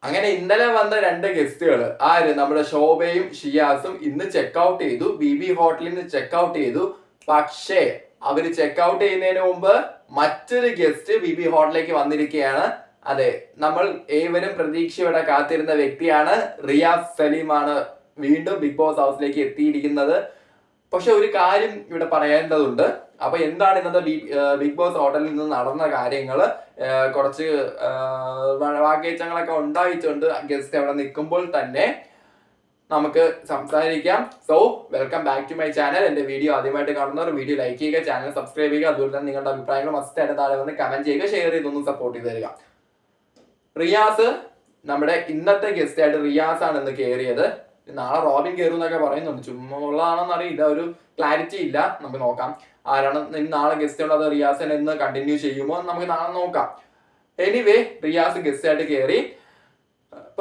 അങ്ങനെ ഇന്നലെ വന്ന 2 ഗസ്റ്റുകൾ ആര് നമ്മുടെ ശോഭയും ഷിയാസും ഇന്ന് ചെക്ക്ഔട്ട് ചെയ്തു. ബി ഹോട്ടലിൽ നിന്ന് ചെക്ക്ഔട്ട് ചെയ്തു. പക്ഷേ അവര് ചെക്ക്ഔട്ട് ചെയ്യുന്നതിന് മുമ്പ് മറ്റൊരു ഗസ്റ്റ് ബി ഹോട്ടലിലേക്ക് വന്നിരിക്കുകയാണ്. അതെ, നമ്മൾ ഏവരും പ്രതീക്ഷയോടെ കാത്തിരുന്ന വ്യക്തിയാണ്. റിയാസ് സലീമാണ് വീണ്ടും ബിഗ് ബോസ് ഹൗസിലേക്ക് എത്തിയിരിക്കുന്നത്. പക്ഷെ ഒരു കാര്യം ഇവിടെ പറയേണ്ടതുണ്ട്. അപ്പൊ എന്താണ് ഇന്നത്തെ ബിഗ് ബോസ് ഹോട്ടലിൽ നിന്ന് നടന്ന കാര്യങ്ങൾ? കുറച്ച് വാക്കേറ്റങ്ങളൊക്കെ ഉണ്ടായിട്ടുണ്ട് ഗസ്റ്റ് അവിടെ നിൽക്കുമ്പോൾ തന്നെ. നമുക്ക് സംസാരിക്കാം. So welcome back to my channel. എന്റെ വീഡിയോ ആദ്യമായിട്ട് കാണുന്നവർ വീഡിയോ ലൈക്ക് ചെയ്യുക, ചാനൽ സബ്സ്ക്രൈബ് ചെയ്യുക. അതുപോലെ തന്നെ നിങ്ങളുടെ അഭിപ്രായങ്ങൾ മസ്റ്റായിട്ട് താഴെ വന്ന് കമന്റ് ചെയ്യുക, ഷെയർ ചെയ്തൊന്നും സപ്പോർട്ട് ചെയ്ത് തരിക. റിയാസ്, നമ്മുടെ ഇന്നത്തെ ഗസ്റ്റ് ആയിട്ട് റിയാസ് ആണ് ഇന്ന് കയറിയത്. നാളെ റോബിൻ കയറും എന്നൊക്കെ പറയുന്നുണ്ട്. ചുമ്മാ ഉള്ളതാണെന്ന് അറിയില്ല, ഒരു ക്ലാരിറ്റി ഇല്ല. നമുക്ക് നോക്കാം ആരാണ് നാളെ ഗസ്റ്റ് ഉള്ളത്. റിയാസിനെ ഇന്ന് കണ്ടിന്യൂ ചെയ്യുമോ നമുക്ക് നാളെ നോക്കാം. എനിവേ, റിയാസ് ഗസ്റ്റ് ആയിട്ട് കയറി.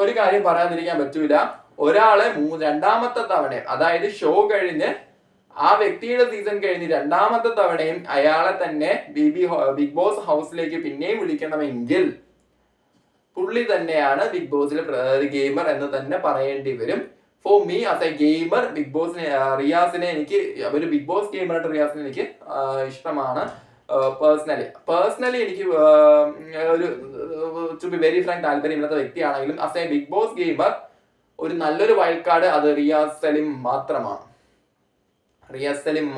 ഒരു കാര്യം പറയാതിരിക്കാൻ പറ്റൂല, ഒരാളെ രണ്ടാമത്തെ തവണയും, അതായത് ഷോ കഴിഞ്ഞ് ആ വ്യക്തിയുടെ സീസൺ കഴിഞ്ഞ് രണ്ടാമത്തെ തവണയും അയാളെ തന്നെ ബിഗ് ബോസ് ഹൗസിലേക്ക് പിന്നെയും വിളിക്കണമെങ്കിൽ പുള്ളി തന്നെയാണ് ബിഗ് ബോസിലെ ഗെയിമർ എന്ന് തന്നെ പറയേണ്ടി വരും. For me as a gamer, big ബോസിനെ റിയാസിനെ എനിക്ക് ഒരു ബിഗ് ബോസ് ഗെയിമറായിട്ട് റിയാസിനെ എനിക്ക് ഇഷ്ടമാണ്. പേഴ്സണലി എനിക്ക് ഒരു ടു ബി വെരി ഫ്രാങ്ക് താല്പര്യമില്ലാത്ത വ്യക്തിയാണെങ്കിലും as a big boss gamer ഒരു നല്ലൊരു വൈൽഡ് കാർഡ് അത് റിയാസ് സലീം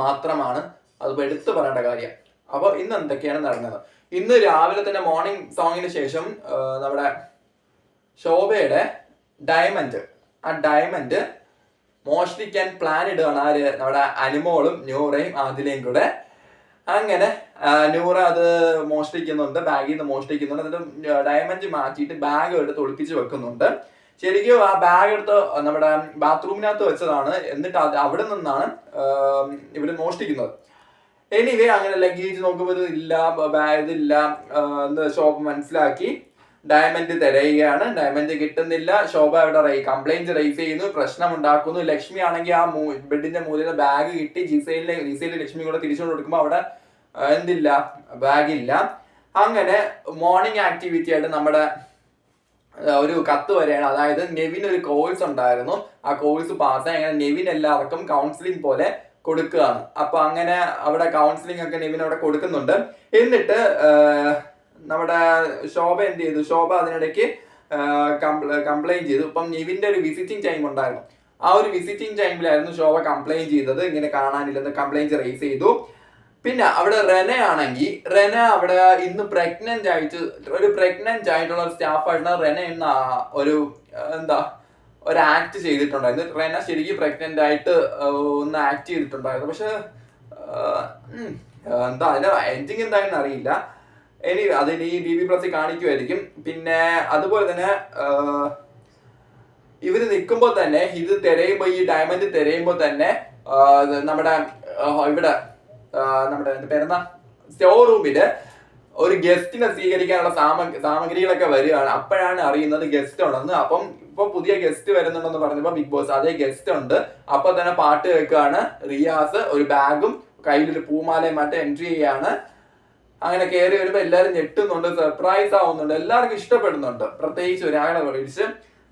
മാത്രമാണ്. അത് എടുത്തു പറയേണ്ട കാര്യം. അപ്പോൾ ഇന്ന് എന്തൊക്കെയാണ് നടന്നത്? ഇന്ന് രാവിലെ തന്നെ മോർണിംഗ് സോങ്ങിന് ശേഷം നമ്മുടെ ശോഭയുടെ ഡയമണ്ട് മോഷ്ടിക്കാൻ പ്ലാൻ ഇടുകയാണ്. ആര്? നമ്മുടെ അനുമോളും നൂറയും ആദിലയും കൂടെ. അങ്ങനെ നൂറ അത് മോഷ്ടിക്കുന്നുണ്ട്, ബാഗിൽ നിന്ന് മോഷ്ടിക്കുന്നുണ്ട്. എന്നിട്ട് ഡയമണ്ട് മാറ്റിയിട്ട് ബാഗ് എടുത്ത് ഒളിപ്പിച്ച് വെക്കുന്നുണ്ട്. ശരിക്കും ആ ബാഗ് എടുത്ത് നമ്മുടെ ബാത്റൂമിനകത്ത് വെച്ചതാണ്. എന്നിട്ട് അവിടെ നിന്നാണ് ഇവര് മോഷ്ടിക്കുന്നത്. എനിവേ, അങ്ങനെ ലഗേജ് നോക്കുമ്പോൾ ഇല്ല, ബാഗ് ഇല്ല എന്ന് ശോഭ മനസ്സിലാക്കി ഡയമണ്ട് തിരയുകയാണ്. ഡയമണ്ട് കിട്ടുന്നില്ല. ശോഭ അവിടെ കംപ്ലൈന്റ് റൈസ് ചെയ്യുന്നു, പ്രശ്നം ഉണ്ടാക്കുന്നു. ലക്ഷ്മി ആണെങ്കിൽ ആ ബെഡിന്റെ മൂലയിൽ ബാഗ് കിട്ടി. ജിസയിലെ ലക്ഷ്മി കൂടെ തിരിച്ചുകൊണ്ട് കൊടുക്കുമ്പോൾ അവിടെ എന്തില്ല, ബാഗില്ല. അങ്ങനെ മോർണിംഗ് ആക്ടിവിറ്റി ആയിട്ട് നമ്മുടെ ഒരു കത്ത് വരെയാണ്. അതായത് നെവിൻ ഒരു കോഴ്സ് ഉണ്ടായിരുന്നു, ആ കോഴ്സ് പാസ്സായി. അങ്ങനെ നെവിൻ എല്ലാവർക്കും കൗൺസിലിംഗ് പോലെ കൊടുക്കുകയാണ്. അപ്പൊ അങ്ങനെ അവിടെ കൗൺസിലിംഗ് ഒക്കെ നെവിൻ അവിടെ കൊടുക്കുന്നുണ്ട്. എന്നിട്ട് നമ്മുടെ ശോഭ എന്ത് ചെയ്തു? ശോഭ അതിനിടയ്ക്ക് കംപ്ലൈന്റ് ചെയ്തു. ഇപ്പം നെവിന്റെ ഒരു വിസിറ്റിംഗ് ടൈം ഉണ്ടായിരുന്നു. ആ ഒരു വിസിറ്റിംഗ് ടൈമിലായിരുന്നു ശോഭ കംപ്ലൈന്റ് ചെയ്തത്. ഇങ്ങനെ കാണാനില്ലെന്ന് കംപ്ലൈന്റ് റേസ് ചെയ്തു. പിന്നെ അവിടെ റെന ആണെങ്കിൽ അവിടെ ഇന്ന് പ്രഗ്നന്റ് ആയിട്ടുള്ള ഒരു സ്റ്റാഫായിട്ടാണ് റെന എന്ന ഒരു ഒരു ആക്ട് ചെയ്തിട്ടുണ്ടായിരുന്നു. റെന ശരിക്കും പ്രഗ്നന്റ് ആയിട്ട് ഒന്ന് ആക്ട് ചെയ്തിട്ടുണ്ടായിരുന്നു. പക്ഷെ അതിന്റെ എൻഡിങ് എന്താണെന്ന് അറിയില്ല. അതിന് ഈ BB+ കാണിക്കുമായിരിക്കും. പിന്നെ അതുപോലെ തന്നെ ഇവര് നിൽക്കുമ്പോൾ തന്നെ ഇത് തിരയുമ്പോൾ, ഈ ഡയമണ്ട് തിരയുമ്പോൾ തന്നെ നമ്മുടെ ഇവിടെ നമ്മുടെ പേരെന്താ സ്റ്റോർ റൂമില് ഒരു ഗസ്റ്റിനെ സ്വീകരിക്കാനുള്ള സാമഗ്രികളൊക്കെ വരികയാണ്. അപ്പോഴാണ് അറിയുന്നത് ഗസ്റ്റ് ഉണ്ടെന്ന്. അപ്പം ഇപ്പൊ പുതിയ ഗസ്റ്റ് വരുന്നുണ്ടെന്ന് പറഞ്ഞപ്പോ ബിഗ് ബോസ് അതേ ഗസ്റ്റ് ഉണ്ട്. അപ്പൊ തന്നെ പാട്ട് കേൾക്കുകയാണ്. റിയാസ് ഒരു ബാഗും കയ്യിലൊരു പൂമാലയും മറ്റും എൻട്രി ചെയ്യാണ്. അങ്ങനെ കയറി വരുമ്പോ എല്ലാരും ഞെട്ടുന്നുണ്ട്, സർപ്രൈസ് ആവുന്നുണ്ട്, എല്ലാവർക്കും ഇഷ്ടപ്പെടുന്നുണ്ട്. പ്രത്യേകിച്ച് ഒരാളെ വിളിച്ച്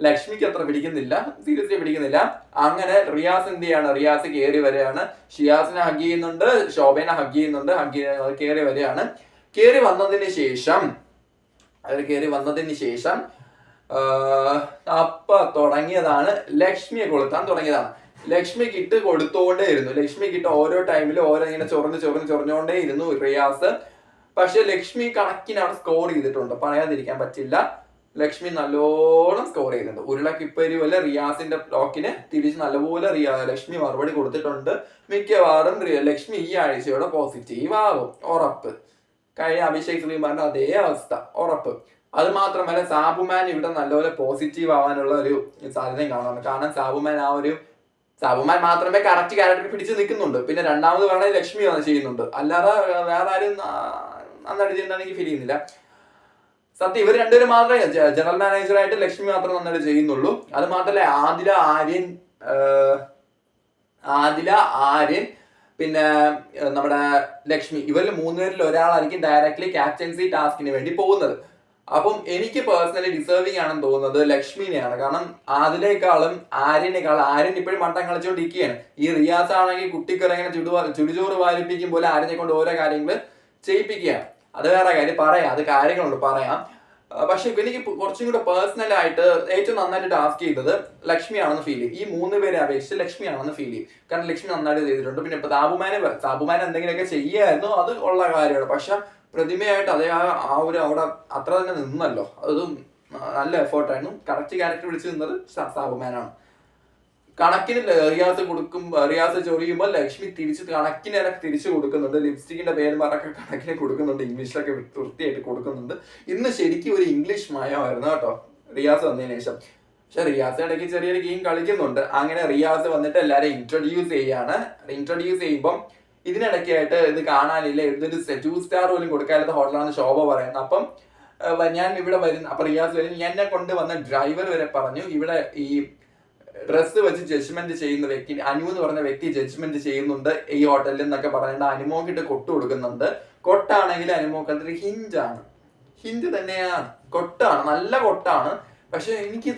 ലക്ഷ്മിക്ക് അത്ര പിടിക്കുന്നില്ല, സീരിയസ്ലി പിടിക്കുന്നില്ല. അങ്ങനെ റിയാസ് എന്ത് ചെയ്യാണ്? റിയാസ് കയറി വരികയാണ്. ഷിയാസിനെ ഹഗ് ചെയ്യുന്നുണ്ട്, ശോഭനെ ഹഗ് ചെയ്യുന്നുണ്ട്. കയറി വരികയാണ്. കയറി വന്നതിന് ശേഷം അപ്പ തുടങ്ങിയതാണ് ലക്ഷ്മിയെ കൊളുത്താൻ തുടങ്ങിയതാണ്. ലക്ഷ്മിക്ക് ഇട്ട് കൊടുത്തോണ്ടേയിരുന്നു. ലക്ഷ്മിക്ക് ഓരോ ടൈമിലും ഓരോ ഇങ്ങനെ ചൊറഞ്ഞോണ്ടേ ഇരുന്നു റിയാസ്. പക്ഷെ ലക്ഷ്മി കണക്കിനാണ് സ്കോർ ചെയ്തിട്ടുണ്ട്, പറയാതിരിക്കാൻ പറ്റില്ല. ലക്ഷ്മി നല്ലോണം സ്കോർ ചെയ്യുന്നുണ്ട്. ഉരുളക്കിപ്പരി പോലെ റിയാസിന്റെ ബ്ലോക്കിന് തിരിച്ച് നല്ലപോലെ ലക്ഷ്മി മറുപടി കൊടുത്തിട്ടുണ്ട്. മിക്കവാറും ലക്ഷ്മി ഈ ആഴ്ചയോടെ പോസിറ്റീവ് ആവും, ഉറപ്പ്. കഴിഞ്ഞ അഭിഷേക് ശ്രീമാറിന്റെ അതേ അവസ്ഥ, ഉറപ്പ്. അത് മാത്രമല്ല സാബുമാൻ ഇവിടെ നല്ലപോലെ പോസിറ്റീവ് ആവാനുള്ള ഒരു സാധ്യതയും കാണുന്നുണ്ട്. കാരണം സാബുമാൻ മാത്രമേ കറക്റ്റ് ക്യാരക്ടർ പിടിച്ച് നിൽക്കുന്നുണ്ട്. പിന്നെ രണ്ടാമത് വേണമെങ്കിൽ ലക്ഷ്മി ചെയ്യുന്നുണ്ട്. അല്ലാതെ വേറെ ആരും നന്നായിട്ട് ചെയ്യുന്നതാണ് എനിക്ക് ഫീൽ ചെയ്യുന്നില്ല. സത്യം ഇവർ രണ്ടുപേരും മാത്രമേ ജനറൽ മാനേജറായിട്ട് ലക്ഷ്മി മാത്രം നന്നായിട്ട് ചെയ്യുന്നുള്ളൂ. അത് മാത്രമല്ല ആദില ആര്യൻ പിന്നെ നമ്മുടെ ലക്ഷ്മി, ഇവരിൽ 3 പേരിൽ ഒരാളായിരിക്കും ഡയറക്ട്ലി ക്യാപ്റ്റൻസി ടാസ്കിന് വേണ്ടി പോകുന്നത്. അപ്പം എനിക്ക് പേഴ്സണലി ഡിസേർവിംഗ് ആണെന്ന് തോന്നുന്നത് ലക്ഷ്മിനെയാണ്. കാരണം അതിനേക്കാളും ആര്യൻ ഇപ്പോഴും മണ്ടം കളിച്ചുകൊണ്ടിരിക്കുകയാണ്. ഈ റിയാസ് ആണെങ്കിൽ കുട്ടിക്കിറങ്ങനെ ചുടുചോറ് വാരിപ്പിക്കും പോലെ ആര്യനെ കൊണ്ട് ഓരോ കാര്യങ്ങൾ ചെയ്യിപ്പിക്കുകയാണ്. അത് വേറെ കാര്യം, പറയാം, അത് കാര്യങ്ങളുണ്ട്, പറയാം. പക്ഷെ എനിക്ക് കുറച്ചും കൂടെ പേഴ്സണൽ ആയിട്ട് ഏറ്റവും നന്നായിട്ട് ടാസ്ക് ചെയ്തത് ലക്ഷ്മിയാണെന്ന് ഫീൽ ചെയ്യും. ഈ 3 പേരെ അപേക്ഷിച്ച് ലക്ഷ്മിയാണെന്ന് ഫീൽ ചെയ്യും. കാരണം ലക്ഷ്മി നന്നായിട്ട് ചെയ്തിട്ടുണ്ട്. പിന്നെ ഇപ്പൊ സാബുമാനെ എന്തെങ്കിലുമൊക്കെ ചെയ്യായിരുന്നു, അത് ഉള്ള കാര്യമാണ്. പക്ഷെ പ്രതിമയായിട്ട് അതേ ആ ഒരു അവിടെ അത്ര തന്നെ നിന്നല്ലോ, അതും നല്ല എഫേർട്ടായിരുന്നു. കറക്റ്റ് ക്യാരക്ടർ വിളിച്ച് നിന്നത് സാബുമാനാണ്. കണക്കിന് റിയാസ് ചൊറിയുമ്പോൾ ലക്ഷ്മി കണക്കിന് തിരിച്ചു കൊടുക്കുന്നുണ്ട്. ലിപ്സ്റ്റിക്കിന്റെ പേര് പറഞ്ഞൊക്കെ കണക്കിന് കൊടുക്കുന്നുണ്ട്, ഇംഗ്ലീഷിലൊക്കെ വൃത്തിയായിട്ട് കൊടുക്കുന്നുണ്ട്. ഇന്ന് ശരിക്കും ഒരു ഇംഗ്ലീഷ് മയമായിരുന്നു കേട്ടോ റിയാസ് വന്നതിന് ശേഷം. പക്ഷെ റിയാസ് ഇടയ്ക്ക് ചെറിയൊരു ഗെയിം കളിക്കുന്നുണ്ട്. അങ്ങനെ റിയാസ് വന്നിട്ട് എല്ലാവരെയും ഇൻട്രൊഡ്യൂസ് ചെയ്യാണ്. ഇൻട്രൊഡ്യൂസ് ചെയ്യുമ്പം ഇതിനിടയ്ക്കായിട്ട് ഇത് കാണാനില്ല, ഇതൊരു 2 സ്റ്റാർ പോലും കൊടുക്കാത്ത ഹോട്ടലാണെന്ന് ശോഭ പറയുന്നത്. അപ്പം ഞാൻ ഇവിടെ വരുന്നു, അപ്പൊ റിയാസ് വരും, എന്നെ കൊണ്ട് വന്ന ഡ്രൈവർ വരെ പറഞ്ഞു ഇവിടെ ഈ ഡ്രസ്സ് വെച്ച് ജഡ്ജ്മെന്റ് ചെയ്യുന്ന വ്യക്തി അനു എന്ന് പറഞ്ഞ വ്യക്തി ജഡ്ജ്മെന്റ് ചെയ്യുന്നുണ്ട് ഈ ഹോട്ടലിൽ എന്നൊക്കെ പറഞ്ഞിട്ട് അനുമോക്കിട്ട് കൊട്ട് കൊടുക്കുന്നുണ്ട്. കൊട്ടാണെങ്കിൽ അനുമോക്ക് അതൊരു ഹിഞ്ച് തന്നെയാണ്, കൊട്ടാണ്, നല്ല കൊട്ടാണ്. പക്ഷെ എനിക്ക്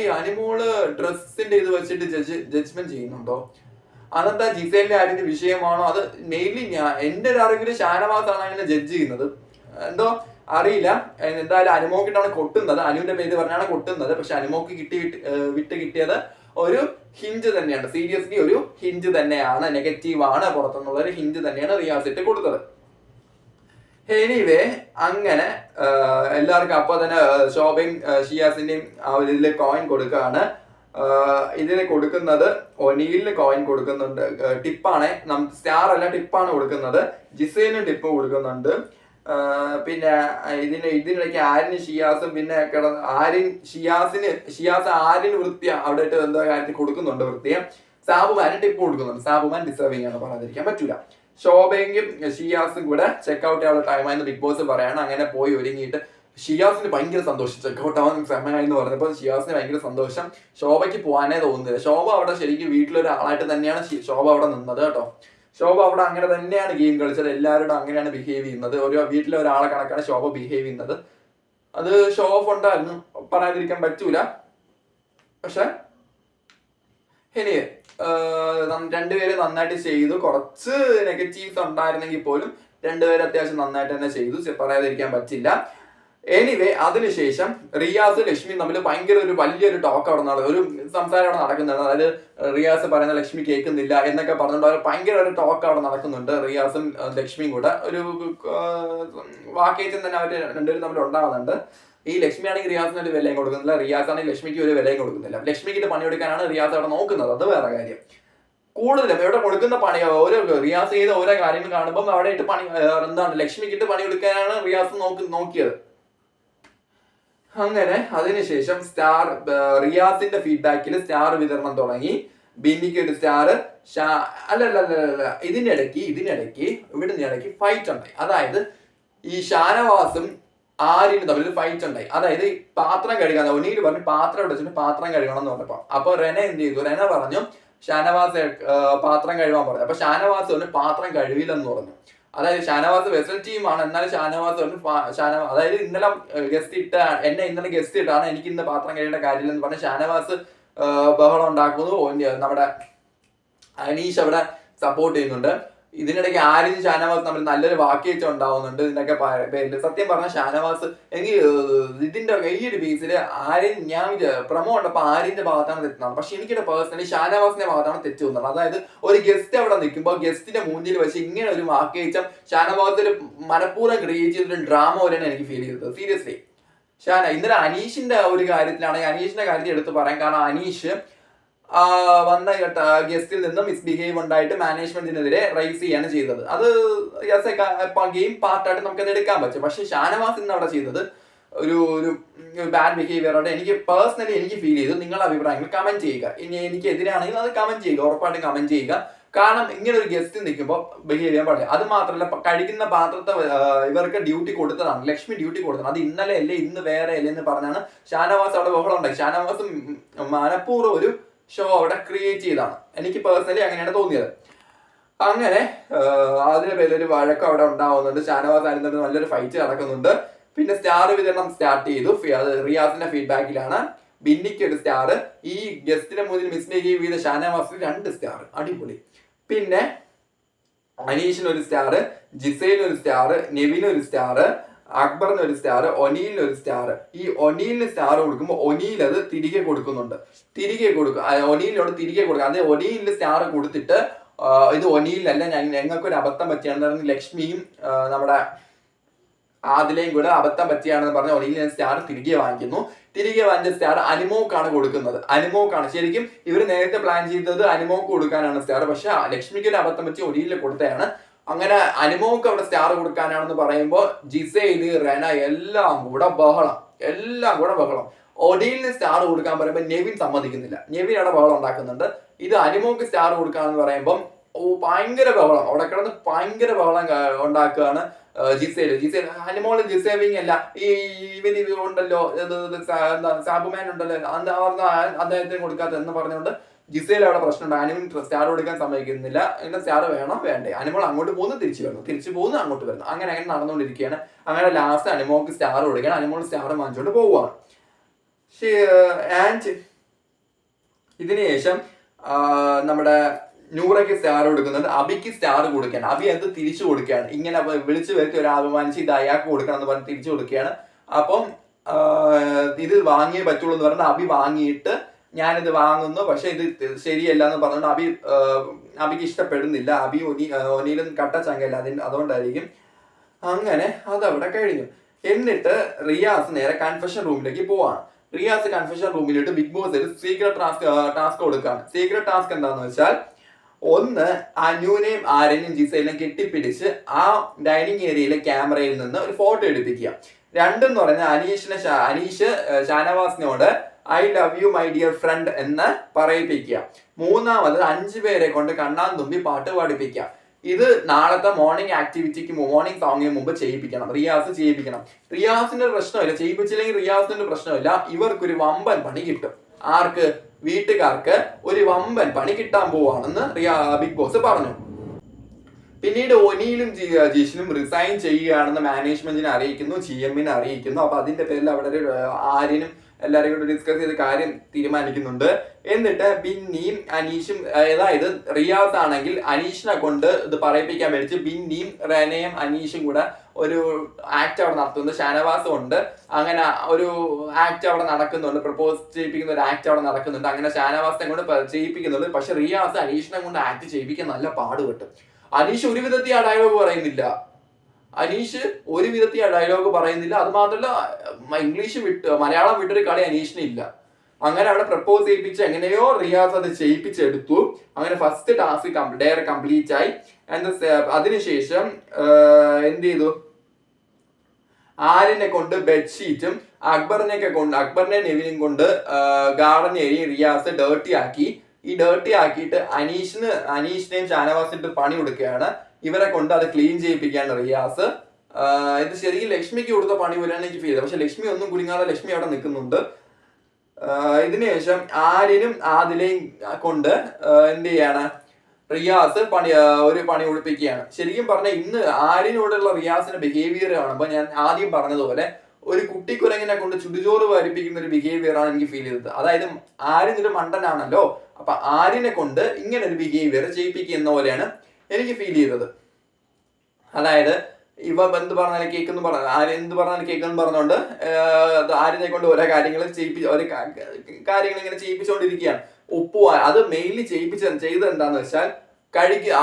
ഈ അനുമോള് ഡ്രസ്സിന്റെ ഇത് വെച്ചിട്ട് ജഡ്ജ്മെന്റ് ചെയ്യുന്നുണ്ടോ? അതെന്താ ജിസേലിന്റെ കാര്യത്തിന്റെ വിഷയമാണോ? അത് മെയിൻലി എന്റെ ഒരു അറിവില് ഷാനവാസാണ് അങ്ങനെ ജഡ്ജ് ചെയ്യുന്നത്, എന്തോ അറിയില്ല. എന്തായാലും അനുമോക്കിട്ടാണ് കൊട്ടുന്നത്, അനുവിന്റെ പേര് പറഞ്ഞാണ് കൊട്ടുന്നത്. പക്ഷെ അനുമോക്ക് വിട്ട് കിട്ടിയത് ഒരു ഹിഞ്ച് തന്നെയാണ്, സീരിയസ്ലി ഒരു ഹിഞ്ച് തന്നെയാണ്, നെഗറ്റീവ് ആണ്, പുറത്തുനിന്നുള്ള ഒരു ഹിഞ്ച് തന്നെയാണ് റിയാസിട്ട് കൊടുത്തത്. എനിവേ അങ്ങനെ എല്ലാവർക്കും അപ്പൊ തന്നെ ശോഭയും ഷിയാസിന്റെയും ഇതിൽ കോയിൻ കൊടുക്കുകയാണ്. ഇതിന് കൊടുക്കുന്നത് ഒനീലിന് കോയിൻ കൊടുക്കുന്നുണ്ട്, ടിപ്പാണ്, സ്റ്റാർ അല്ല ടിപ്പാണ് കൊടുക്കുന്നത്. ജിസേലിന് ടിപ്പ് കൊടുക്കുന്നുണ്ട്. പിന്നെ ഇതിനിടയ്ക്ക് ആര്യന് ഷിയാസും പിന്നെ ഷിയാസ് ആര്യന് വൃത്തിയ അവിടെ ഇട്ട് എന്തോ കാര്യത്തിൽ കൊടുക്കുന്നുണ്ട് വൃത്തിയെ. സാബുമാന് ടിപ്പ് കൊടുക്കുന്നുണ്ട്. സാബുമാൻ ഡിസേർവിംഗ് ആണ്, പറയാതിരിക്കാൻ പറ്റൂല. ശോഭയെങ്കിലും ഷിയാസും കൂടെ ചെക്കൗട്ട് ചെയ്യാനുള്ള ടൈമായിരുന്നു ബിഗ് ബോസ് പറയാണ്. അങ്ങനെ പോയി ഒരുങ്ങിയിട്ട് ഷിയാസിന് ഭയങ്കര സന്തോഷം, ചെക്കൗട്ട് ആവാൻ സമയമായെന്ന് പറഞ്ഞപ്പോൾ ഷിയാസിന് ഭയങ്കര സന്തോഷം. ശോഭയ്ക്ക് പോകാനേ തോന്നുന്നില്ല. ശോഭ അവിടെ ശരിക്കും വീട്ടിലൊരാളായിട്ട് തന്നെയാണ് ശോഭ അവിടെ നിന്നത് കേട്ടോ. ശോഭ അവിടെ അങ്ങനെ തന്നെയാണ് ഗെയിം കളിച്ചത്, എല്ലാവരോടും അങ്ങനെയാണ് ബിഹേവ് ചെയ്യുന്നത്. ഒരു വീട്ടിലെ ഒരാളെ കണക്കാണ് ശോഭ ബിഹേവ് ചെയ്യുന്നത്. അത് ഷോ ഓഫ് ഉണ്ടായിരുന്നു, പറയാതിരിക്കാൻ പറ്റൂല. പക്ഷെ ഇനി രണ്ടുപേര് നന്നായിട്ട് ചെയ്തു. കുറച്ച് നെഗറ്റീവ്സ് ഉണ്ടായിരുന്നെങ്കിൽ പോലും രണ്ടുപേരും അത്യാവശ്യം നന്നായിട്ട് തന്നെ ചെയ്തു, പറയാതിരിക്കാൻ പറ്റില്ല. എനിവേ അതിനുശേഷം റിയാസ് ലക്ഷ്മി തമ്മിൽ ഭയങ്കര ഒരു വലിയൊരു ടോക്ക് അവിടെ ഒരു സംസാരം അവിടെ നടക്കുന്നുണ്ട്. അതായത് റിയാസ് പറയുന്ന ലക്ഷ്മി കേൾക്കുന്നില്ല എന്നൊക്കെ പറഞ്ഞുകൊണ്ട് അവർ ഭയങ്കര ഒരു ടോക്ക് അവിടെ നടക്കുന്നുണ്ട്. റിയാസും ലക്ഷ്മിയും കൂടെ ഒരു വാക്കേറ്റം തന്നെ അവർ രണ്ടുപേരും തമ്മിൽ ഉണ്ടാകുന്നുണ്ട്. ഈ ലക്ഷ്മി ആണെങ്കിൽ റിയാസിന് ഒരു വിലയും കൊടുക്കുന്നില്ല, റിയാസ് ആണെങ്കിൽ ലക്ഷ്മിക്ക് ഒരു വിലയും കൊടുക്കുന്നില്ല. ലക്ഷ്മിക്ക് പണിയെടുക്കാനാണ് റിയാസ് അവിടെ നോക്കുന്നത്, അത് വേറെ കാര്യം. കൂടുതലും ഇവിടെ കൊടുക്കുന്ന പണി ഓരോ റിയാസ് ചെയ്ത ഓരോ കാര്യങ്ങൾ കാണുമ്പോൾ അവിടെ ഇട്ട് പണി എന്താണ് ലക്ഷ്മിക്കിട്ട് പണിയെടുക്കാനാണ് റിയാസ് നോക്കിയത്. അങ്ങനെ അതിനുശേഷം റിയാസിന്റെ ഫീഡ്ബാക്കിൽ സ്റ്റാർ വിതരണം തുടങ്ങി. ബിന്നിക്ക് ഒരു സ്റ്റാർ, അല്ലല്ല ഇതിനിടയ്ക്ക് ഇവിടുന്ന് ഫൈറ്റ് ഉണ്ടായി. അതായത് ഈ ഷാനവാസും ആര്യനും തമ്മിൽ ഫൈറ്റ് ഉണ്ടായി. അതായത് പാത്രം കഴുകാൻ ഒന്നീര് പറഞ്ഞു പാത്രം വെച്ചിട്ട് പാത്രം കഴുകണം എന്ന് പറഞ്ഞപ്പോ അപ്പൊ റെന എന്ത് ചെയ്തു? റെന പറഞ്ഞു ഷാനവാസ് പാത്രം കഴുകാൻ പറഞ്ഞു. അപ്പൊ ഷാനവാസ് പറഞ്ഞു പാത്രം കഴുകില്ലെന്ന് പറഞ്ഞു. അതായത് ഷാനവാസ് വെസൽ ടീമാണ്, എന്നാലും ഷാനവാസ് പറഞ്ഞു അതായത് ഇന്നലെ ഗസ്റ്റ് ഇട്ടാണ് എനിക്ക് ഇന്ന് പാത്രം കഴിയേണ്ട കാര്യമില്ലെന്ന് പറഞ്ഞ് ഷാനവാസ് ബഹളം ഉണ്ടാക്കുന്നു. നമ്മുടെ അനീഷ് അവിടെ സപ്പോർട്ട് ചെയ്യുന്നുണ്ട്. ഇതിനിടയ്ക്ക് ആര്യൻ ഷാനവാസ് തമ്മിൽ നല്ലൊരു വാക്കേറ്റം ഉണ്ടാവുന്നുണ്ട്. ഇതിനൊക്കെ പേരിൽ സത്യം പറഞ്ഞ ഷാനവാസ് എനിക്ക് ഇതിന്റെ ഈ ഒരു ബേസിൽ ആര്യൻ ഞാൻ പ്രമോ കണ്ടപ്പോൾ ആര്യന്റെ ഭാഗത്താണ് തെറ്റുന്നത്. പക്ഷെ എനിക്കിവിടെ പേഴ്സണലി ഷാനവാസിന്റെ ഭാഗത്താണ് തെറ്റ് തോന്നുന്നത്. അതായത് ഒരു ഗസ്റ്റ് അവിടെ നിൽക്കുമ്പോൾ ഗസ്റ്റിന്റെ മുന്നിൽ വെച്ച് ഇങ്ങനെ ഒരു വാക്കേറ്റം ഷാനവാസ് ഒരു മനഃപൂർവ്വം ക്രിയേറ്റ് ചെയ്തൊരു ഡ്രാമ പോലെയാണ് എനിക്ക് ഫീൽ ചെയ്തത് സീരിയസ്ലി. ഇന്നലെ അനീഷിന്റെ ഒരു കാര്യത്തിലാണെങ്കിൽ അനീഷിന്റെ കാര്യത്തിൽ എടുത്ത് പറയാം. കാരണം അനീഷ് വന്ന ഗസ്റ്റിൽ നിന്നും മിസ്ബിഹേവ് ഉണ്ടായിട്ട് മാനേജ്മെന്റിനെതിരെ റൈസ് ചെയ്യാണ് ചെയ്തത്. അത് ഗെയിം പാർട്ടായിട്ട് നമുക്കത് എടുക്കാൻ പറ്റും. പക്ഷെ ഷാനവാസ് ഇന്ന് അവിടെ ചെയ്തത് ഒരു ബാഡ് ബിഹേവിയറോടെ എനിക്ക് പേഴ്സണലി എനിക്ക് ഫീൽ ചെയ്തു. നിങ്ങളുടെ അഭിപ്രായങ്ങൾ കമന്റ് ചെയ്യുക. ഇനി എനിക്ക് എതിരാണെങ്കിൽ അത് കമന്റ് ചെയ്യുക, ഉറപ്പായിട്ടും കമന്റ് ചെയ്യുക. കാരണം ഇങ്ങനെ ഒരു ഗസ്റ്റ് നിൽക്കുമ്പോൾ ബിഹേവ് ചെയ്യാൻ പാടില്ല. അത് മാത്രമല്ല കഴിക്കുന്ന പാത്രത്തെ ഇവർക്ക് ഡ്യൂട്ടി കൊടുത്തതാണ്, ലക്ഷ്മി ഡ്യൂട്ടി കൊടുത്തതാണ്. അത് ഇന്നലെ അല്ലേ ഇന്ന് വേറെ അല്ലേ എന്ന് പറഞ്ഞാണ് ഷാനവാസ് അവിടെ ബഹളം ഉണ്ടായി. ഷാനവാസ് മനഃപൂർവ്വം ഒരു ഷോ അവിടെ ക്രിയേറ്റ് ചെയ്താണ്. എനിക്ക് പേഴ്സണലി അങ്ങനെയാണ് തോന്നിയത്. അങ്ങനെ അതിന് പേരൊരു വഴക്കം അവിടെ ഉണ്ടാവുന്നുണ്ട്. ഷാനവാസ് ആയിരുന്നിട്ട് നല്ലൊരു ഫൈറ്റ് നടക്കുന്നുണ്ട്. പിന്നെ സ്റ്റാർ വിതരണം സ്റ്റാർട്ട് ചെയ്തു. അത് റിയാസിന്റെ ഫീഡ്ബാക്കിലാണ്. ബിന്നിക്ക് ഒരു സ്റ്റാർ, ഈ ഗസ്റ്റിന്റെ മുന്നിൽ മിസ്ബിഹേവ് ചെയ്ത ഷാനവാസിന് 2 സ്റ്റാർ, അടിപൊളി. പിന്നെ അനീഷിന് ഒരു സ്റ്റാർ, ജിസൈലിന് ഒരു സ്റ്റാർ, നെവിന് ഒരു സ്റ്റാർ, അക്ബറിന് ഒരു സ്റ്റാർ, ഒനീലിന് ഒരു സ്റ്റാർ. ഈ ഒനീലിന് സ്റ്റാർ കൊടുക്കുമ്പോൾ ഒനീൽ അത് തിരികെ കൊടുക്കുന്നുണ്ട്. ഒനീലിനോട് തിരികെ കൊടുക്കുക. അത് ഒനീലിന് സ്റ്റാർ കൊടുത്തിട്ട് ഇത് ഒനീലിനല്ല, ഞങ്ങൾക്കൊരു അബദ്ധം പറ്റിയാണെന്ന് പറഞ്ഞ് ലക്ഷ്മിയും നമ്മുടെ ആദിലയും കൂടെ അബദ്ധം പറ്റിയാണെന്ന് പറഞ്ഞ ഒനീലിന് സ്റ്റാർ തിരികെ വാങ്ങിക്കുന്നു. തിരികെ വാങ്ങിച്ച സ്റ്റാർ അനിമോക്കാണ് കൊടുക്കുന്നത്. അനിമോക്കാണ് ശരിക്കും ഇവർ നേരത്തെ പ്ലാൻ ചെയ്തത് അനിമോക്ക് കൊടുക്കാനാണ് സ്റ്റാർ, പക്ഷെ ലക്ഷ്മിക്ക് ഒരു അബദ്ധം പറ്റി ഒനീലിന് കൊടുത്തതാണ്. അങ്ങനെ അനിമോക്ക് അവിടെ സ്റ്റാർ കൊടുക്കാനാണെന്ന് പറയുമ്പോൾ ജിസൈല്, റെന എല്ലാം കൂടെ ബഹളം. ഒനീലിന് സ്റ്റാർ കൊടുക്കാൻ പറയുമ്പോൾ നെവിൻ സമ്മതിക്കുന്നില്ല. നെവിൻ അവിടെ ബഹളം ഉണ്ടാക്കുന്നുണ്ട്. ഇത് അനിമോക്ക് സ്റ്റാർ കൊടുക്കാന്ന് പറയുമ്പം ഭയങ്കര ബഹളം, അവിടെ കിടന്ന് ഭയങ്കര ബഹളം ഉണ്ടാക്കുകയാണ് ജിസേല്. അനിമോള് ജിസേവിങ് അല്ല, ഇവൻ ഉണ്ടല്ലോ സാബുമാൻ ഉണ്ടല്ലോ അദ്ദേഹത്തിന് കൊടുക്കാത്ത എന്ന് പറഞ്ഞുകൊണ്ട് ജിസേൽ അവിടെ പ്രശ്നമുണ്ട്. അനിമൽ സ്റ്റാർ കൊടുക്കാൻ സമ്മതിക്കുന്നില്ല. ഇന്ന സ്റ്റാർ വേണം വേണ്ടേ, അനിമോൾ അങ്ങോട്ട് പോകുന്നു തിരിച്ചു വരുന്നു, തിരിച്ചു പോകുന്നു അങ്ങോട്ട് വരുന്നു, അങ്ങനെ നടന്നുകൊണ്ടിരിക്കുകയാണ്. അങ്ങനെ ലാസ്റ്റ് അനിമോക്ക് സ്റ്റാർ കൊടുക്കുകയാണ്. അനിമോൾ സ്റ്റാർ വാങ്ങിച്ചുകൊണ്ട് പോവുകയാണ്. ആൻഡ് ഇതിനുശേഷം നമ്മുടെ നൂറയ്ക്ക് സ്റ്റാർ കൊടുക്കുന്നുണ്ട്, അബിക്ക് സ്റ്റാർ കൊടുക്കുകയാണ്. അബി അത് തിരിച്ചു കൊടുക്കുകയാണ്. ഇങ്ങനെ വിളിച്ചു വരുത്തി ഒരു അപമാനിച്ച് ഇത് അയാൾക്ക് കൊടുക്കണം എന്ന് പറഞ്ഞ് തിരിച്ചു കൊടുക്കുകയാണ്. അപ്പം ഇത് വാങ്ങിയേ പറ്റുള്ളൂ എന്ന് പറഞ്ഞാൽ അബി വാങ്ങിയിട്ട് ഞാനിത് വാങ്ങുന്നു, പക്ഷെ ഇത് ശരിയല്ല എന്ന് പറഞ്ഞുകൊണ്ട് അബിക്ക് ഇഷ്ടപ്പെടുന്നില്ല. അബി ഒനിയിലും കട്ട ചങ്കല്ല, അതുകൊണ്ടായിരിക്കും. അങ്ങനെ അതവിടെ കഴിഞ്ഞു. എന്നിട്ട് റിയാസ് നേരെ കൺഫെഷൻ റൂമിലേക്ക് പോവാണ്. റിയാസ് കൺഫെഷൻ റൂമിലിട്ട് ബിഗ് ബോസ് ഒരു സീക്രട്ട് ടാസ്ക് കൊടുക്കുകയാണ്. സീക്രട്ട് ടാസ്ക് എന്താണെന്ന് വെച്ചാൽ, ഒന്ന് അനുവിനെയും ആര്യനെയും ജിസയിലും കെട്ടിപ്പിടിച്ച് ആ ഡൈനിങ് ഏരിയയിലെ ക്യാമറയിൽ നിന്ന് ഒരു ഫോട്ടോ എടുപ്പിക്കുക. രണ്ടെന്ന് പറഞ്ഞാൽ അനീഷ് ഷാനവാസിനോട് I love you my dear friend എന്ന് പറയിപ്പിക്കുക. മൂന്നാമത് 5 പേരെ കൊണ്ട് കണ്ണാൻ തുമ്പി പാട്ട് പാടിപ്പിക്കുക. ഇത് നാളത്തെ മോർണിംഗ് സോങ്ങിന് മുമ്പ് ചെയ്യിപ്പിക്കണം. റിയാസ് ചെയ്യിപ്പിക്കണം. റിയാസിന്റെ പ്രശ്നമില്ല, ചെയ്യിപ്പിച്ചില്ലെങ്കിൽ റിയാസിന്റെ പ്രശ്നമില്ല. ഇവർക്കൊരു വമ്പൻ പണി കിട്ടും. ആർക്ക്? വീട്ടുകാർക്ക് ഒരു വമ്പൻ പണി കിട്ടാൻ പോവാണെന്ന് ബിഗ് ബോസ് പറഞ്ഞു. പിന്നീട് ഒനിയിലും ജിഷിനും റിസൈൻ ചെയ്യുകയാണെന്ന് മാനേജ്മെന്റിനെ അറിയിക്കുന്നു, GM-നെ അറിയിക്കുന്നു. അപ്പൊ അതിന്റെ പേരിൽ അവിടെ ആര്യനും എല്ലാവരും കൂടെ ഡിസ്കസ് ചെയ്ത് കാര്യം തീരുമാനിക്കുന്നുണ്ട്. എന്നിട്ട് ബിന്നിയും അനീഷും, അതായത് റിയാസ് ആണെങ്കിൽ അനീഷിനെ കൊണ്ട് ഇത് പറയിപ്പിക്കാൻ മേടിച്ച് ബിന്നിയും റെനയും അനീഷും കൂടെ ഒരു ആക്ട് അവിടെ നടത്തുന്നുണ്ട്. ഷാനവാസും ഉണ്ട്. അങ്ങനെ ഒരു ആക്ട് അവിടെ നടക്കുന്നുണ്ട്, പ്രപ്പോസ് ചെയ്യിപ്പിക്കുന്ന ഒരു ആക്ട് അവിടെ നടക്കുന്നുണ്ട്. അങ്ങനെ ഷാനവാസിനെ കൊണ്ട് ചെയ്യിപ്പിക്കുന്നുണ്ട്. പക്ഷെ റിയാസ് അനീഷിനെ കൊണ്ട് ആക്ട് ചെയ്യിപ്പിക്കാൻ നല്ല പാടുപെട്ടു. അനീഷ് ഒരു വിധത്തിൽ ആ ഡയലോഗ് പറയുന്നില്ല. അത് മാത്രമല്ല മലയാളം വിട്ടൊരു കളി അനീഷിനില്ല. അങ്ങനെ അവിടെ പ്രപ്പോസ് ചെയ്യിപ്പിച്ച് എങ്ങനെയോ റിയാസ് അത് ചെയ്യിപ്പിച്ചെടുത്തു. അങ്ങനെ ഫസ്റ്റ് ടാസ്ക് ഡയറക്റ്റ് കംപ്ലീറ്റ് ആയി. അതിനുശേഷം എന്ത് ചെയ്തു? ആര്യനെ കൊണ്ട് ബെഡ്ഷീറ്റും അക്ബറിനെ നെവിനും കൊണ്ട് ഗാർഡൻ ഏരിയ റിയാസ് ഡേർട്ടി ആക്കി. ഈ ഡേർട്ടി ആക്കിയിട്ട് അനീഷിനെയും ഷാനവാസിന്റെ പണി കൊടുക്കുകയാണ്. ഇവരെ കൊണ്ട് അത് ക്ലീൻ ചെയ്യിപ്പിക്കുകയാണ് റിയാസ്. ഇത് ശരിക്കും ലക്ഷ്മിക്ക് കൊടുത്ത പണി പോലെയാണ് എനിക്ക് ഫീൽ ചെയ്തത്. പക്ഷെ ലക്ഷ്മി ഒന്നും കുടുങ്ങാതെ ലക്ഷ്മി അവിടെ നിൽക്കുന്നുണ്ട്. ഇതിനുശേഷം ആര്യനും ആദിലയും കൊണ്ട് എന്ത് ചെയ്യാണ്? റിയാസ് ഒരു പണി ഒളിപ്പിക്കുകയാണ്. ശരിക്കും പറഞ്ഞാൽ ഇന്ന് ആര്യനോടുള്ള റിയാസിന്റെ ബിഹേവിയർ കാണുമ്പോൾ ഞാൻ ആദ്യം പറഞ്ഞതുപോലെ ഒരു കുട്ടിക്കുരങ്ങിനെ കൊണ്ട് ചുടുചോറ് വരിപ്പിക്കുന്ന ഒരു ബിഹേവിയർ ആണ് എനിക്ക് ഫീൽ ചെയ്തത്. അതായത് ആര്യൻ ഒരു മണ്ടനാണല്ലോ, അപ്പൊ ആര്യനെ കൊണ്ട് ഇങ്ങനെ ഒരു ബിഹേവിയർ ചെയ്യിപ്പിക്കുന്ന പോലെയാണ് എനിക്ക് ഫീൽ ചെയ്തത്. അതായത് ഇവ എന്ത് പറഞ്ഞാലും കേൾക്കുന്നു പറഞ്ഞുകൊണ്ട് ആര്യനെ കൊണ്ട് ഓരോ കാര്യങ്ങൾ ഇങ്ങനെ ചെയ്യിപ്പിച്ചുകൊണ്ടിരിക്കുകയാണ്. അത് മെയിൻലി ചെയ്തത് എന്താന്ന് വെച്ചാൽ,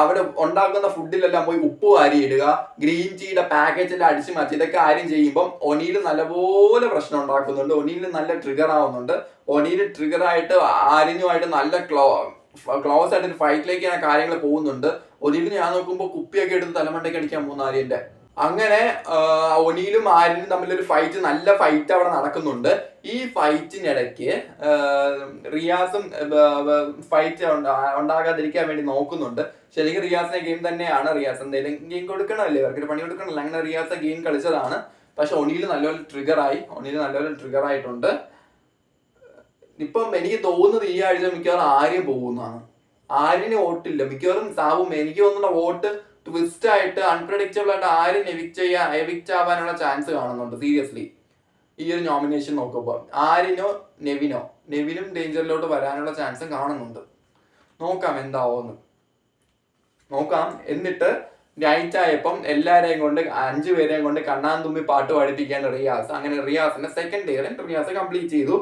അവിടെ ഉണ്ടാക്കുന്ന ഫുഡിലെല്ലാം പോയി ഉപ്പ് വാരിയിടുക, ഗ്രീൻ ടീയുടെ പാക്കേജെല്ലാം അടിച്ചു മാറ്റി, ഇതൊക്കെ ആര്യം ചെയ്യുമ്പോൾ ഒനീൽ നല്ലപോലെ പ്രശ്നം ഉണ്ടാക്കുന്നുണ്ട്. ഒനീൽ നല്ല ട്രിഗർ ആവുന്നുണ്ട്. ഒനീൽ ട്രിഗർ ആയിട്ട് ആര്യനുമായിട്ട് നല്ല ക്ലോസ് ആയിട്ട് ഒരു ഫൈറ്റിലേക്ക് കാര്യങ്ങൾ പോകുന്നുണ്ട്. ഒനീൽ ഞാൻ നോക്കുമ്പോൾ കുപ്പിയൊക്കെ എടുത്ത് തലമണ്ടയ്ക്ക് അടിക്കാൻ പോകുന്ന ആര്യന്റെ. അങ്ങനെ ഒനീലും ആര്യനും തമ്മിലൊരു നല്ല ഫൈറ്റ് അവിടെ നടക്കുന്നുണ്ട്. ഈ ഫൈറ്റിനിടയ്ക്ക് റിയാസും ഫൈറ്റ് ഉണ്ടാകാതിരിക്കാൻ വേണ്ടി നോക്കുന്നുണ്ട്. ശരിക്കും റിയാസിന്റെ ഗെയിം തന്നെയാണ്. റിയാസ് എന്തെങ്കിലും ഗെയിം കൊടുക്കണമല്ലേ, ഇവർക്കൊരു പണി കൊടുക്കണമല്ലോ. അങ്ങനെ റിയാസ് ഗെയിം കളിച്ചതാണ്. പക്ഷെ ഒനീൽ നല്ലപോലെ ട്രിഗർ ആയിട്ടുണ്ട്. ഇപ്പം എനിക്ക് തോന്നുന്നത് ഈ ആഴ്ച മിക്കവാറും ആര്യം പോകുന്നതാണ്. ആര്യന് വോട്ടില്ല, മിക്കവാറും സാബും. എനിക്ക് തോന്നുന്ന വോട്ട് ട്വിസ്റ്റ് ആയിട്ട് അൺപ്രഡിക്റ്റബിൾ ആയിട്ട് ആരും എവിക്റ്റ് ആവാനുള്ള ചാൻസ് കാണുന്നുണ്ട് സീരിയസ്ലി. ഈ ഒരു നോമിനേഷൻ നോക്കുമ്പോൾ നെവിനും ഡേഞ്ചറിലോട്ട് വരാനുള്ള ചാൻസും കാണുന്നുണ്ട്. നോക്കാം എന്താവോന്ന് നോക്കാം. എന്നിട്ട് നൈറ്റ് ആയപ്പം എല്ലാരെയും കൊണ്ട് 5 പേരെയും കൊണ്ട് കണ്ണാൻ തുമ്പി പാട്ട് പഠിപ്പിക്കാൻ റിയാസ്. അങ്ങനെ റിയാസിന്റെ സെക്കൻഡ് ഇയർ റിയാസ് കംപ്ലീറ്റ് ചെയ്തു.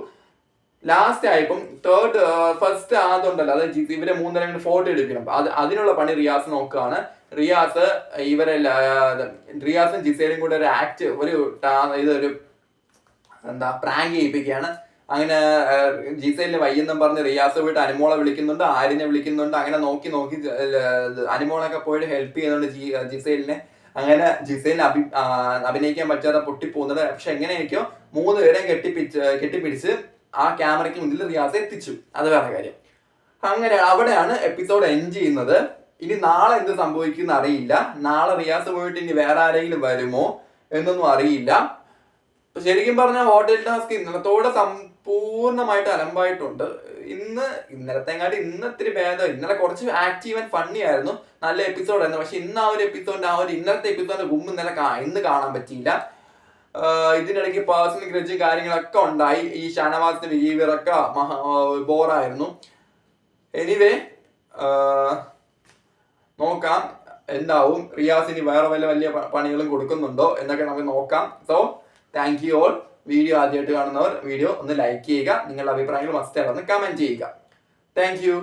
ലാസ്റ്റ് ആയപ്പം ഫസ്റ്റ് അതുണ്ടല്ലോ, അത് ഇവരെ 3 ഫോട്ടോ എടുക്കണം. അതിനുള്ള പണി റിയാസ് നോക്കുകയാണ്. റിയാസും ജിസേലും കൂടെ ഒരു ആക്ട് ഇതൊരു പ്രാങ്ക് ചെയ്യിപ്പിക്കുകയാണ്. അങ്ങനെ ജിസേലിന് വയ്യെന്നും പറഞ്ഞ് റിയാസ് പോയിട്ട് അനുമോളെ വിളിക്കുന്നുണ്ട്, ആര്യനെ വിളിക്കുന്നുണ്ട്. അങ്ങനെ നോക്കി അനുമോളൊക്കെ പോയിട്ട് ഹെൽപ്പ് ചെയ്യുന്നുണ്ട് ജിസേലിനെ. അങ്ങനെ ജിസേലിന് അഭിനയിക്കാൻ പറ്റാതെ പൊട്ടിപ്പോകുന്നത്. പക്ഷെ എങ്ങനെയൊക്കെയോ 3 പേരെയും കെട്ടിപ്പിടിച്ച് ആ ക്യാമറയ്ക്ക് മുന്നിൽ റിയാസ് എത്തിച്ചു. അത് വേറെ കാര്യം. അങ്ങനെ അവിടെയാണ് എപ്പിസോഡ് എൻഡ് ചെയ്യുന്നത്. ഇനി നാളെ എന്ത് സംഭവിക്കും അറിയില്ല. നാളെ റിയാസ് പോയിട്ട് ഇനി വേറെ ആരെങ്കിലും വരുമോ എന്നൊന്നും അറിയില്ല. ശരിക്കും പറഞ്ഞാൽ ഹോട്ടൽ ടാസ്ക് ഇന്നലത്തോടെ പൂർണ്ണമായിട്ട് അലമ്പായിട്ടുണ്ട്. ഇന്നലത്തെങ്ങാട്ടി ഇന്ന് ഇത്തിരി ഭേദം. ഇന്നലെ കുറച്ച് ആക്റ്റീവ് ആൻഡ് ഫണ്ണി ആയിരുന്നു, നല്ല എപ്പിസോഡായിരുന്നു. പക്ഷെ ഇന്ന് ആ ഒരു എപ്പിസോഡിന്റെ ഇന്നലത്തെ എപ്പിസോഡിന്റെ മുമ്പ് ഇന്ന് കാണാൻ പറ്റിയില്ല. ഇതിനിടയ്ക്ക് പേഴ്സണൽ ഗ്രഡ്ജും കാര്യങ്ങളൊക്കെ ഉണ്ടായി. ഈ ഷാനവാസിന്റെ ബിഹേവിയർ ഒക്കെ ബോറായിരുന്നു. എനിവേ നോക്കാം എന്താവും. റിയാസിന് വേറെ വലിയ പണികളും കൊടുക്കുന്നുണ്ടോ എന്നൊക്കെ നമുക്ക് നോക്കാം. So thank you all. Video ആദ്യമായിട്ട് കാണുന്നവർ വീഡിയോ ഒന്ന് ലൈക്ക് ചെയ്യുക. നിങ്ങളുടെ അഭിപ്രായങ്ങൾ മസ്റ്റ് ഒന്ന് കമന്റ് ചെയ്യുക. Thank you.